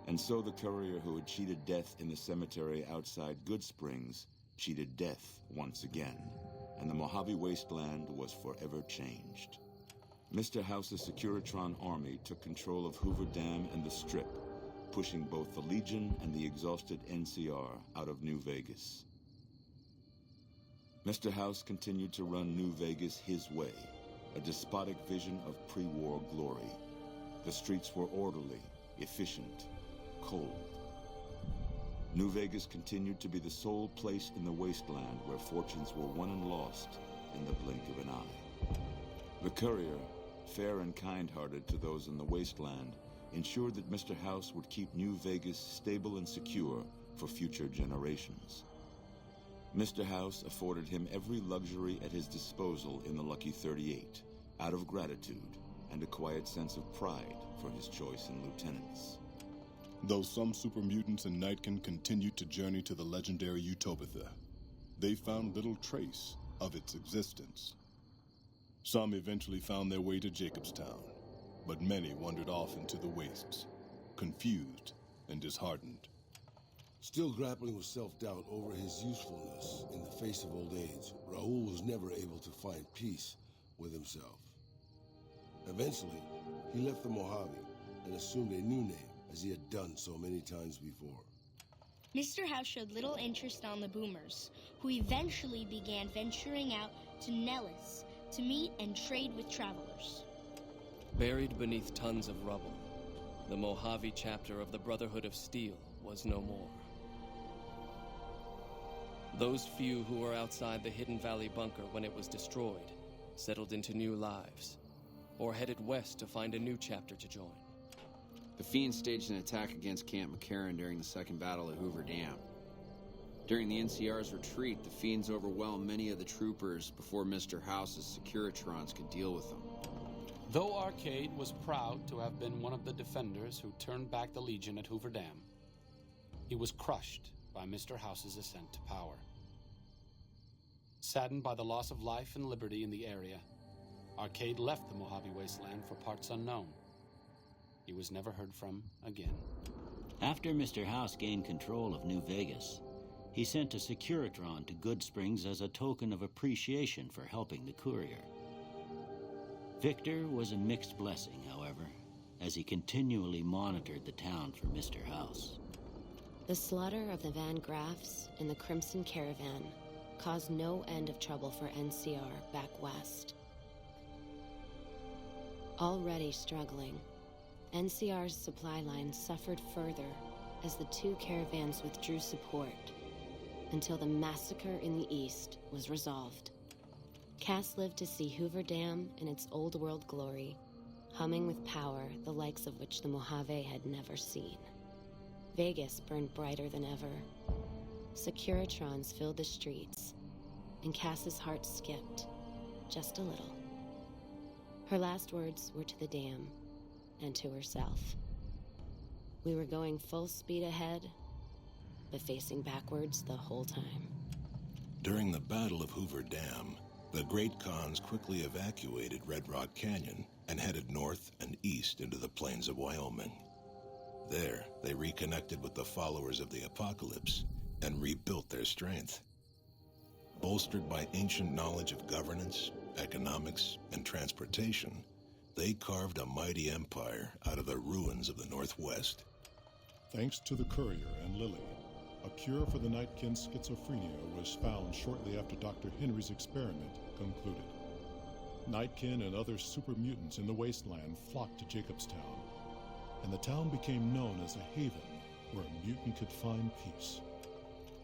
And so the courier who had cheated death in the cemetery outside Goodsprings cheated death once again, and the Mojave Wasteland was forever changed. Mr. House's Securitron army took control of Hoover Dam and the Strip, pushing both the Legion and the exhausted NCR out of New Vegas. Mr. House continued to run New Vegas his way, a despotic vision of pre-war glory. The streets were orderly, efficient, cold. New Vegas continued to be the sole place in the wasteland where fortunes were won and lost in the blink of an eye. The courier, fair and kind-hearted to those in the wasteland, ensured that Mr. House would keep New Vegas stable and secure for future generations. Mr. House afforded him every luxury at his disposal in the Lucky 38, out of gratitude and a quiet sense of pride for his choice in lieutenants. Though some super mutants in Nightkin continued to journey to the legendary Utopia, they found little trace of its existence. Some eventually found their way to Jacobstown, but many wandered off into the wastes, confused and disheartened. Still grappling with self-doubt over his usefulness in the face of old age, Raul was never able to find peace with himself. Eventually, he left the Mojave and assumed a new name, as he had done so many times before. Mr. House showed little interest on the Boomers, who eventually began venturing out to Nellis to meet and trade with travelers. Buried beneath tons of rubble, the Mojave chapter of the Brotherhood of Steel was no more. Those few who were outside the Hidden Valley bunker when it was destroyed settled into new lives, or headed west to find a new chapter to join. The Fiends staged an attack against Camp McCarran during the Second Battle at Hoover Dam. During the NCR's retreat, the Fiends overwhelmed many of the troopers before Mr. House's Securitrons could deal with them. Though Arcade was proud to have been one of the defenders who turned back the Legion at Hoover Dam, he was crushed by Mr. House's ascent to power. Saddened by the loss of life and liberty in the area, Arcade left the Mojave Wasteland for parts unknown. He was never heard from again. After Mr. House gained control of New Vegas, he sent a Securitron to Goodsprings as a token of appreciation for helping the courier. Victor was a mixed blessing, however, as he continually monitored the town for Mr. House. The slaughter of the Van Graffs in the Crimson Caravan caused no end of trouble for NCR back west. Already struggling, NCR's supply line suffered further as the two caravans withdrew support until the massacre in the east was resolved. Cass lived to see Hoover Dam in its old world glory, humming with power the likes of which the Mojave had never seen. Vegas burned brighter than ever. Securitrons filled the streets, and Cass's heart skipped, just a little. Her last words were to the dam, and to herself. We were going full speed ahead, but facing backwards the whole time. During the Battle of Hoover Dam, the Great Khans quickly evacuated Red Rock Canyon and headed north and east into the plains of Wyoming. There, they reconnected with the followers of the Apocalypse and rebuilt their strength. Bolstered by ancient knowledge of governance, economics, and transportation, they carved a mighty empire out of the ruins of the Northwest. Thanks to the courier and Lily, a cure for the Nightkin's schizophrenia was found shortly after Dr. Henry's experiment concluded. Nightkin and other super mutants in the wasteland flocked to Jacobstown, and the town became known as a haven where a mutant could find peace.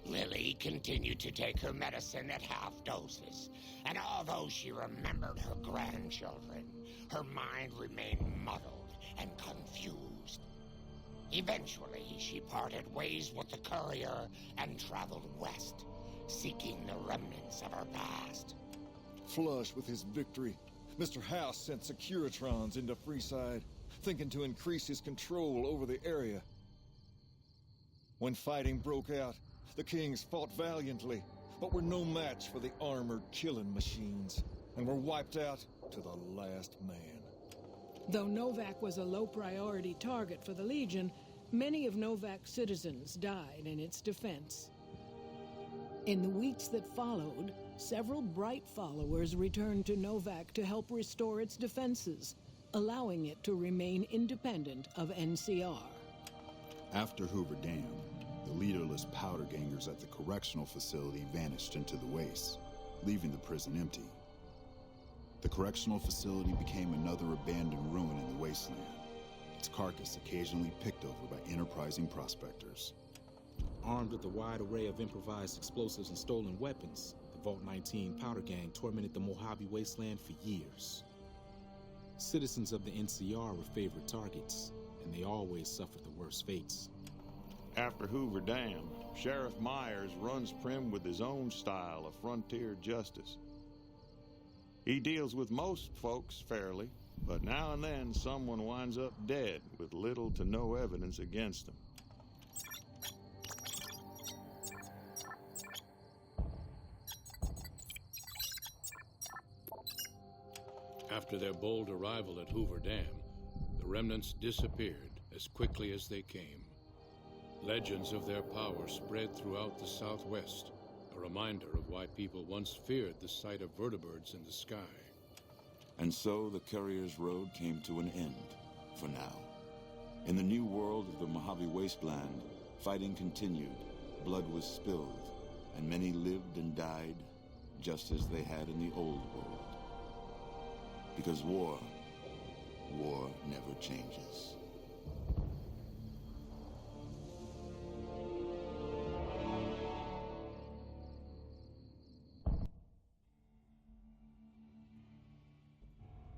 Lily continued to take her medicine at half doses, and although she remembered her grandchildren, her mind remained muddled and confused. Eventually, she parted ways with the courier and traveled west, seeking the remnants of her past. Flush with his victory, Mr. House sent Securitrons into Freeside, thinking to increase his control over the area. When fighting broke out, the Kings fought valiantly, but were no match for the armored killing machines, and were wiped out to the last man. Though Novak was a low-priority target for the Legion, Many of Novak's citizens died in its defense. In the weeks that followed, several bright followers returned to Novak to help restore its defenses, allowing it to remain independent of NCR. After Hoover Dam, the leaderless powder gangers at the correctional facility vanished into the wastes, leaving the prison empty. The correctional facility became another abandoned ruin in the wasteland, its carcass occasionally picked over by enterprising prospectors. Armed with a wide array of improvised explosives and stolen weapons, the Vault 19 powder gang tormented the Mojave Wasteland for years. Citizens of the NCR were favorite targets, and they always suffered the worst fates. After Hoover Dam, Sheriff Myers runs Primm with his own style of frontier justice. He deals with most folks fairly, but now and then someone winds up dead with little to no evidence against them. After their bold arrival at Hoover Dam, the remnants disappeared as quickly as they came. Legends of their power spread throughout the Southwest, a reminder of why people once feared the sight of vertibirds in the sky. And so the Courier's Road came to an end, for now. In the new world of the Mojave Wasteland, fighting continued, blood was spilled, and many lived and died just as they had in the old world. Because war never changes.